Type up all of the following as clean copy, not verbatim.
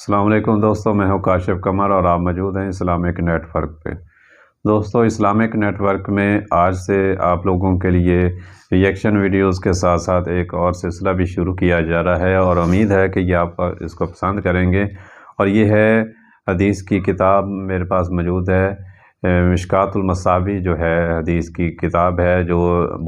السلام علیکم دوستوں، میں ہوں کاشف قمر اور آپ موجود ہیں اسلامک نیٹ ورک پہ۔ دوستوں، اسلامک نیٹ ورک میں آج سے آپ لوگوں کے لیے ریئیکشن ویڈیوز کے ساتھ ساتھ ایک اور سلسلہ بھی شروع کیا جا رہا ہے، اور امید ہے کہ یہ آپ اس کو پسند کریں گے۔ اور یہ ہے حدیث کی کتاب میرے پاس موجود ہے، مشکوٰۃ المصابیح جو ہے حدیث کی کتاب ہے، جو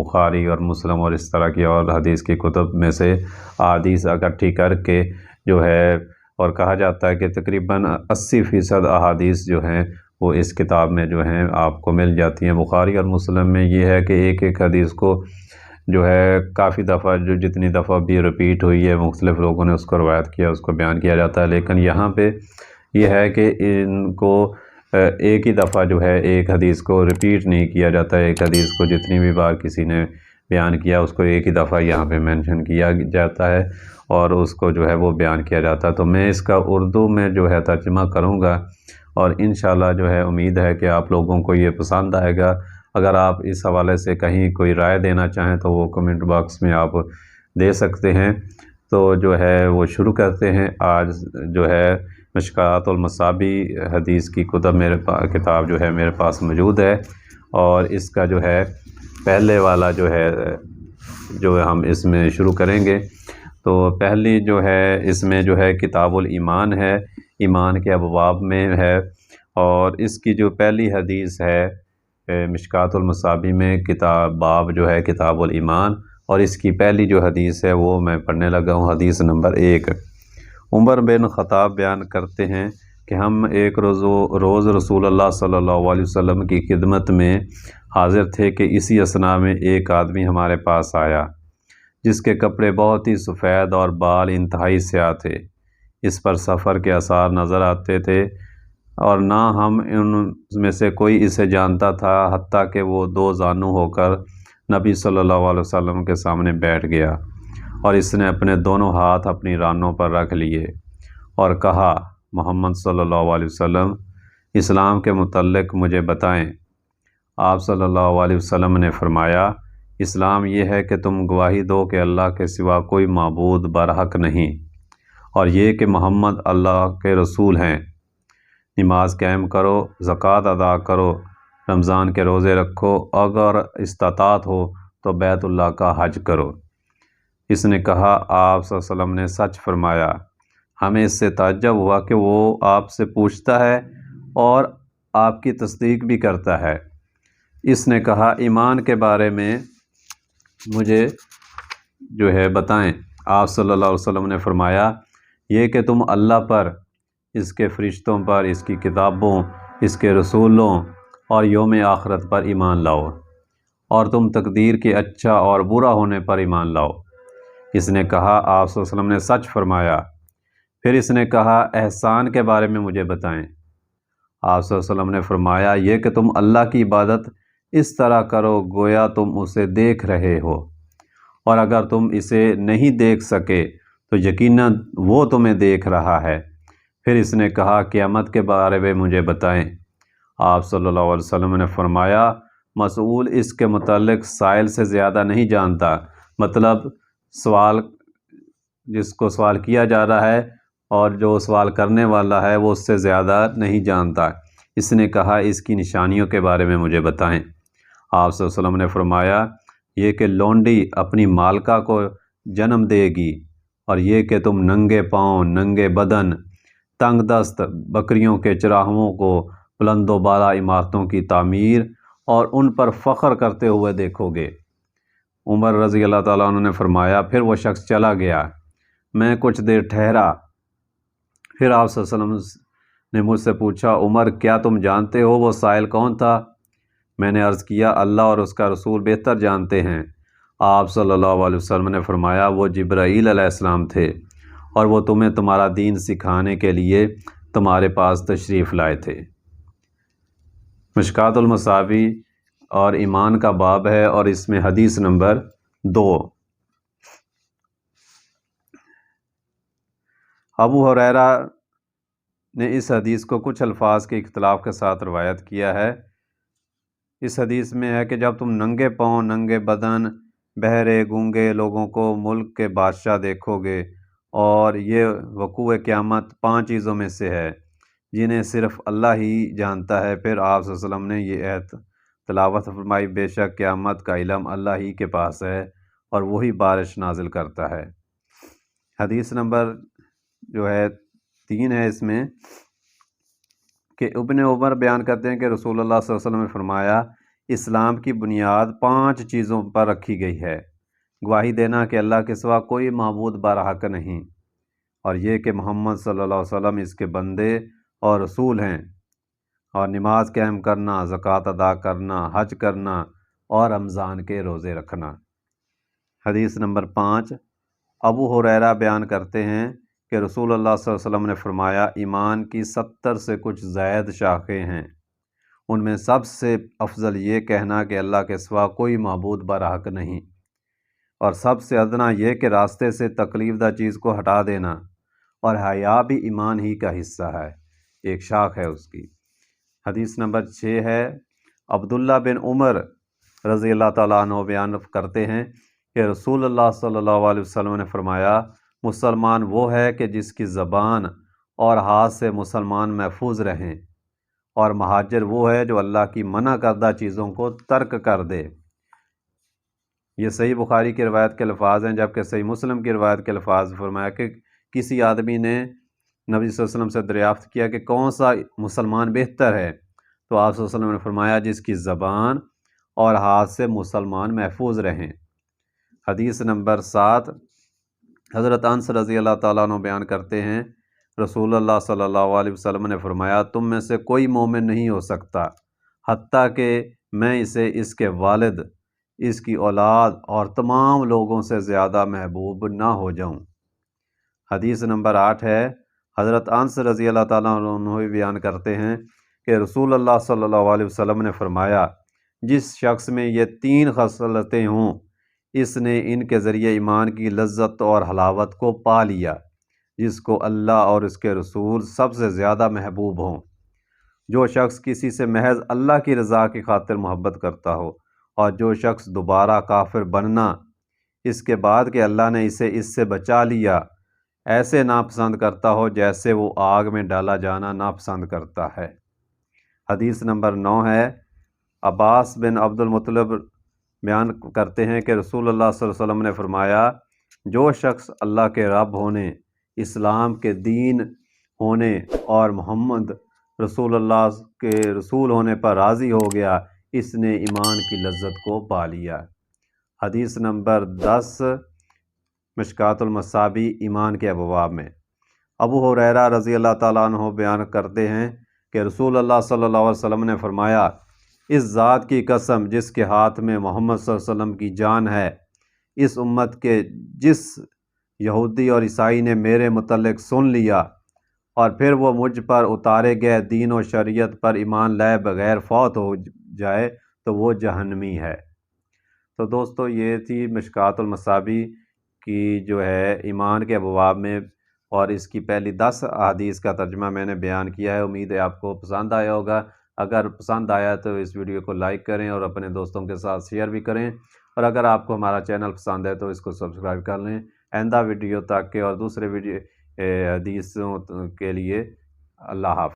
بخاری اور مسلم اور اس طرح کی اور حدیث کی کتب میں سے احادیث اکٹھی کر کے جو ہے، اور کہا جاتا ہے کہ تقریباً 80% احادیث جو ہیں وہ اس کتاب میں جو ہیں آپ کو مل جاتی ہیں۔ بخاری اور مسلم میں یہ ہے کہ ایک ایک حدیث کو جو ہے کافی دفعہ، جو جتنی دفعہ بھی رپیٹ ہوئی ہے، مختلف لوگوں نے اس کو روایت کیا، اس کو بیان کیا جاتا ہے، لیکن یہاں پہ یہ ہے کہ ان کو ایک ہی دفعہ جو ہے ایک حدیث کو رپیٹ نہیں کیا جاتا ہے۔ ایک حدیث کو جتنی بھی بار کسی نے بیان کیا، اس کو ایک ہی دفعہ یہاں پہ مینشن کیا جاتا ہے اور اس کو جو ہے وہ بیان کیا جاتا ہے۔ تو میں اس کا اردو میں جو ہے ترجمہ کروں گا، اور انشاءاللہ جو ہے امید ہے کہ آپ لوگوں کو یہ پسند آئے گا۔ اگر آپ اس حوالے سے کہیں کوئی رائے دینا چاہیں تو وہ کمنٹ باکس میں آپ دے سکتے ہیں۔ تو جو ہے وہ شروع کرتے ہیں۔ آج جو ہے مشکوٰۃ المصابیح حدیث کی کتاب جو ہے میرے پاس موجود ہے، اور اس کا جو ہے پہلے والا جو ہے ہم اس میں شروع کریں گے۔ تو پہلی جو ہے اس میں جو ہے کتاب الایمان ہے، ایمان کے ابواب میں ہے، اور اس کی جو پہلی حدیث ہے مشکوٰۃ المصابیح میں باب جو ہے کتاب الایمان، اور اس کی پہلی جو حدیث ہے وہ میں پڑھنے لگا ہوں، حدیث نمبر 1۔ عمر بن خطاب بیان کرتے ہیں کہ ہم ایک روز رسول اللہ صلی اللہ علیہ وسلم کی خدمت میں حاضر تھے کہ اسی اثناء میں ایک آدمی ہمارے پاس آیا جس کے کپڑے بہت ہی سفید اور بال انتہائی سیاہ تھے۔ اس پر سفر کے آثار نظر آتے تھے، اور نہ ہم ان میں سے کوئی اسے جانتا تھا، حتیٰ کہ وہ 2 زانو ہو کر نبی صلی اللہ علیہ وسلم کے سامنے بیٹھ گیا، اور اس نے اپنے دونوں ہاتھ اپنی رانوں پر رکھ لیے اور کہا، محمد صلی اللہ علیہ وسلم، اسلام کے متعلق مجھے بتائیں۔ آپ صلی اللہ علیہ وسلم نے فرمایا، اسلام یہ ہے کہ تم گواہی دو کہ اللہ کے سوا کوئی معبود برحق نہیں، اور یہ کہ محمد اللہ کے رسول ہیں۔ نماز قائم کرو، زکوٰۃ ادا کرو، رمضان کے روزے رکھو، اگر استطاعت ہو تو بیت اللہ کا حج کرو۔ اس نے کہا، آپ صلی اللہ علیہ وسلم نے سچ فرمایا۔ ہمیں اس سے تعجب ہوا کہ وہ آپ سے پوچھتا ہے اور آپ کی تصدیق بھی کرتا ہے۔ اس نے کہا، ایمان کے بارے میں مجھے جو ہے بتائیں۔ آپ صلی اللہ علیہ وسلم نے فرمایا، یہ کہ تم اللہ پر، اس کے فرشتوں پر، اس کی کتابوں، اس کے رسولوں اور یوم آخرت پر ایمان لاؤ، اور تم تقدیر کے اچھا اور برا ہونے پر ایمان لاؤ۔ اس نے کہا، آپ صلی اللہ علیہ وسلم نے سچ فرمایا۔ پھر اس نے کہا، احسان کے بارے میں مجھے بتائیں۔ آپ صلی اللہ علیہ وسلم نے فرمایا، یہ کہ تم اللہ کی عبادت اس طرح کرو گویا تم اسے دیکھ رہے ہو، اور اگر تم اسے نہیں دیکھ سکے تو یقیناً وہ تمہیں دیکھ رہا ہے۔ پھر اس نے کہا، قیامت کے بارے میں مجھے بتائیں۔ آپ صلی اللہ علیہ وسلم نے فرمایا، مسئول اس کے متعلق سائل سے زیادہ نہیں جانتا، مطلب جس کو سوال کیا جا رہا ہے اور جو سوال کرنے والا ہے وہ اس سے زیادہ نہیں جانتا۔ اس نے کہا، اس کی نشانیوں کے بارے میں مجھے بتائیں۔ آپ صلی اللہ علیہ وسلم نے فرمایا، یہ کہ لونڈی اپنی مالکہ کو جنم دے گی، اور یہ کہ تم ننگے پاؤں، ننگے بدن، تنگ دست بکریوں کے چراہوں کو بلند و بالا عمارتوں کی تعمیر اور ان پر فخر کرتے ہوئے دیکھو گے۔ عمر رضی اللہ تعالیٰ عنہ نے فرمایا، پھر وہ شخص چلا گیا، میں کچھ دیر ٹھہرا، پھر آپ صلی اللہ علیہ وسلم نے مجھ سے پوچھا، عمر کیا تم جانتے ہو وہ سائل کون تھا؟ میں نے عرض کیا، اللہ اور اس کا رسول بہتر جانتے ہیں۔ آپ صلی اللہ علیہ وسلم نے فرمایا، وہ جبرائیل علیہ السلام تھے، اور وہ تمہیں تمہارا دین سکھانے کے لیے تمہارے پاس تشریف لائے تھے۔ مشکوٰۃ المصابیح اور ایمان کا باب ہے، اور اس میں حدیث نمبر 2۔ ابو ہریرہ نے اس حدیث کو کچھ الفاظ کے اختلاف کے ساتھ روایت کیا ہے۔ اس حدیث میں ہے کہ جب تم ننگے پاؤں، ننگے بدن، بہرے گونگے لوگوں کو ملک کے بادشاہ دیکھو گے اور یہ وقوع قیامت 5 چیزوں میں سے ہے جنہیں صرف اللہ ہی جانتا ہے۔ پھر آپ صلی اللہ علیہ وسلم نے یہ آیت تلاوت فرمائی، بے شک قیامت کا علم اللہ ہی کے پاس ہے اور وہی بارش نازل کرتا ہے۔ حدیث نمبر جو ہے 3 ہے اس میں کہ ابن عمر بیان کرتے ہیں کہ رسول اللہ صلی اللہ علیہ وسلم نے فرمایا، اسلام کی بنیاد 5 چیزوں پر رکھی گئی ہے: گواہی دینا کہ اللہ کے سوا کوئی معبود برحق نہیں، اور یہ کہ محمد صلی اللہ علیہ وسلم اس کے بندے اور رسول ہیں، اور نماز قائم کرنا، زکوٰۃ ادا کرنا، حج کرنا اور رمضان کے روزے رکھنا۔ حدیث نمبر 5، ابو ہریرہ بیان کرتے ہیں کہ رسول اللہ صلی اللہ علیہ وسلم نے فرمایا، ایمان کی 70 سے کچھ زائد شاخیں ہیں، ان میں سب سے افضل یہ کہنا کہ اللہ کے سوا کوئی معبود برحق نہیں، اور سب سے ادنا یہ کہ راستے سے تکلیف دہ چیز کو ہٹا دینا، اور حیا بھی ایمان ہی کا حصہ ہے، ایک شاخ ہے اس کی۔ حدیث نمبر 6 ہے، عبداللہ بن عمر رضی اللہ تعالیٰ عنہ بیان کرتے ہیں کہ رسول اللہ صلی اللہ علیہ وسلم نے فرمایا، مسلمان وہ ہے کہ جس کی زبان اور ہاتھ سے مسلمان محفوظ رہیں، اور مہاجر وہ ہے جو اللہ کی منع کردہ چیزوں کو ترک کر دے۔ یہ صحیح بخاری کی روایت کے الفاظ ہیں، جبکہ صحیح مسلم کی روایت کے الفاظ فرمایا کہ کسی آدمی نے نبی صلی اللہ علیہ وسلم سے دریافت کیا کہ کون سا مسلمان بہتر ہے، تو آپ صلی اللہ علیہ وسلم نے فرمایا، جس کی زبان اور ہاتھ سے مسلمان محفوظ رہیں۔ حدیث نمبر 7، حضرت انس رضی اللہ تعالیٰ عنہ بیان کرتے ہیں، رسول اللہ صلی اللہ علیہ وسلم نے فرمایا، تم میں سے کوئی مومن نہیں ہو سکتا حتیٰ کہ میں اسے اس کے والد، اس کی اولاد اور تمام لوگوں سے زیادہ محبوب نہ ہو جاؤں۔ حدیث نمبر 8 ہے، حضرت انس رضی اللہ تعالیٰ عنہ بیان کرتے ہیں کہ رسول اللہ صلی اللہ علیہ وسلم نے فرمایا، جس شخص میں یہ 3 خصلتیں ہوں، اس نے ان کے ذریعے ایمان کی لذت اور حلاوت کو پا لیا، جس کو اللہ اور اس کے رسول سب سے زیادہ محبوب ہوں۔ جو شخص کسی سے محض اللہ کی رضا کی خاطر محبت کرتا ہو، اور جو شخص دوبارہ کافر بننا اس کے بعد کہ اللہ نے اسے اس سے بچا لیا ایسے ناپسند کرتا ہو جیسے وہ آگ میں ڈالا جانا ناپسند کرتا ہے۔ حدیث نمبر 9 ہے، عباس بن عبد المطلب بیان کرتے ہیں کہ رسول اللہ صلی اللہ علیہ وسلم نے فرمایا، جو شخص اللہ کے رب ہونے، اسلام کے دین ہونے اور محمد رسول اللہ کے رسول ہونے پر راضی ہو گیا، اس نے ایمان کی لذت کو پا لیا۔ حدیث نمبر 10، مشکوٰۃ المصابیح ایمان کے ابواب میں، ابو ہریرہ رضی اللہ تعالیٰ عنہ بیان کرتے ہیں کہ رسول اللہ صلی اللہ علیہ وسلم نے فرمایا، اس ذات کی قسم جس کے ہاتھ میں محمد صلی اللہ علیہ وسلم کی جان ہے، اس امت کے جس یہودی اور عیسائی نے میرے متعلق سن لیا اور پھر وہ مجھ پر اتارے گئے دین و شریعت پر ایمان لائے بغیر فوت ہو جائے تو وہ جہنمی ہے۔ تو دوستو یہ تھی مشکوٰۃ المصابیح کی جو ہے ایمان کے ابواب میں، اور اس کی پہلی 10 احادیث کا ترجمہ میں نے بیان کیا ہے۔ امید ہے آپ کو پسند آیا ہوگا۔ اگر پسند آیا تو اس ویڈیو کو لائک کریں اور اپنے دوستوں کے ساتھ شیئر بھی کریں، اور اگر آپ کو ہمارا چینل پسند ہے تو اس کو سبسکرائب کر لیں آئندہ ویڈیو تک کے اور دوسرے ویڈیو حدیثوں کے لیے۔ اللہ حافظ۔